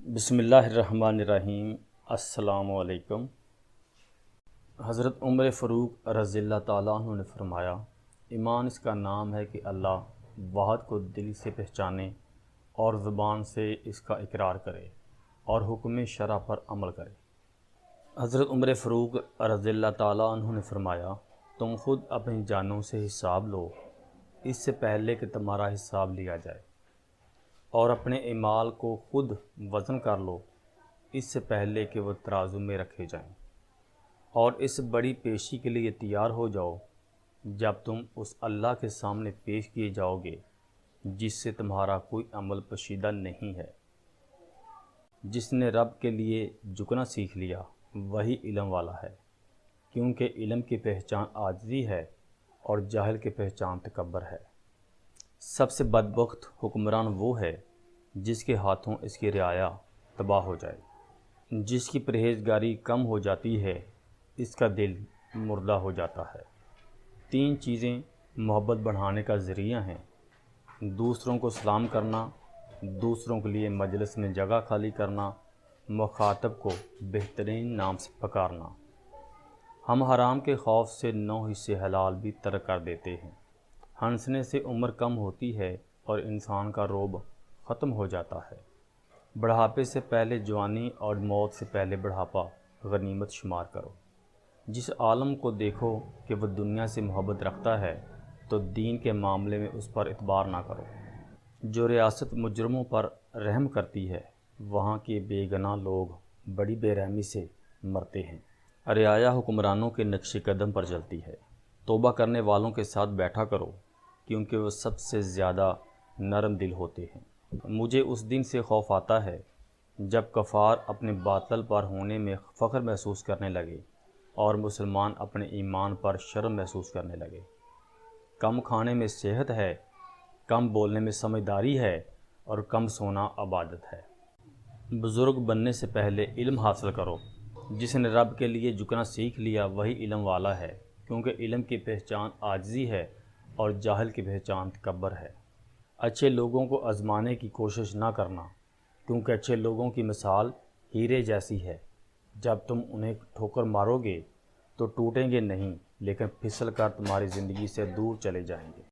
بسم اللہ الرحمن الرحیم۔ السلام علیکم۔ حضرت عمر فاروق رضی اللہ تعالیٰ عنہ نے فرمایا، ایمان اس کا نام ہے کہ اللہ واحد کو دل سے پہچانے اور زبان سے اس کا اقرار کرے اور حکم شرع پر عمل کرے۔ حضرت عمر فاروق رضی اللہ تعالیٰ عنہ نے فرمایا، تم خود اپنی جانوں سے حساب لو اس سے پہلے کہ تمہارا حساب لیا جائے، اور اپنے اعمال کو خود وزن کر لو اس سے پہلے کہ وہ ترازو میں رکھے جائیں، اور اس بڑی پیشی کے لیے تیار ہو جاؤ جب تم اس اللہ کے سامنے پیش کیے جاؤ گے جس سے تمہارا کوئی عمل پوشیدہ نہیں ہے۔ جس نے رب کے لیے جھکنا سیکھ لیا وہی علم والا ہے، کیونکہ علم کی پہچان عاجزی ہے اور جاہل کی پہچان تکبر ہے۔ سب سے بدبخت حکمران وہ ہے جس کے ہاتھوں اس کی رعایا تباہ ہو جائے۔ جس کی پرہیزگاری کم ہو جاتی ہے اس کا دل مردہ ہو جاتا ہے۔ 3 چیزیں محبت بڑھانے کا ذریعہ ہیں: دوسروں کو سلام کرنا، دوسروں کے لیے مجلس میں جگہ خالی کرنا، مخاطب کو بہترین نام سے پکارنا۔ ہم حرام کے خوف سے 9 حصے حلال بھی ترک کر دیتے ہیں۔ ہنسنے سے عمر کم ہوتی ہے اور انسان کا رعب ختم ہو جاتا ہے۔ بڑھاپے سے پہلے جوانی اور موت سے پہلے بڑھاپا غنیمت شمار کرو۔ جس عالم کو دیکھو کہ وہ دنیا سے محبت رکھتا ہے تو دین کے معاملے میں اس پر اعتبار نہ کرو۔ جو ریاست مجرموں پر رحم کرتی ہے وہاں کے بے گناہ لوگ بڑی بے رحمی سے مرتے ہیں۔ رعایا حکمرانوں کے نقش قدم پر چلتی ہے۔ توبہ کرنے والوں کے ساتھ بیٹھا کرو کیونکہ وہ سب سے زیادہ نرم دل ہوتے ہیں۔ مجھے اس دن سے خوف آتا ہے جب کفار اپنے باطل پر ہونے میں فخر محسوس کرنے لگے اور مسلمان اپنے ایمان پر شرم محسوس کرنے لگے۔ کم کھانے میں صحت ہے، کم بولنے میں سمجھداری ہے اور کم سونا عبادت ہے۔ بزرگ بننے سے پہلے علم حاصل کرو۔ جس نے رب کے لیے جھکنا سیکھ لیا وہی علم والا ہے، کیونکہ علم کی پہچان عاجزی ہے اور جاہل کی پہچان تکبر ہے۔ اچھے لوگوں کو آزمانے کی کوشش نہ کرنا، کیونکہ اچھے لوگوں کی مثال ہیرے جیسی ہے۔ جب تم انہیں ٹھوکر مارو گے تو ٹوٹیں گے نہیں، لیکن پھسل کر تمہاری زندگی سے دور چلے جائیں گے۔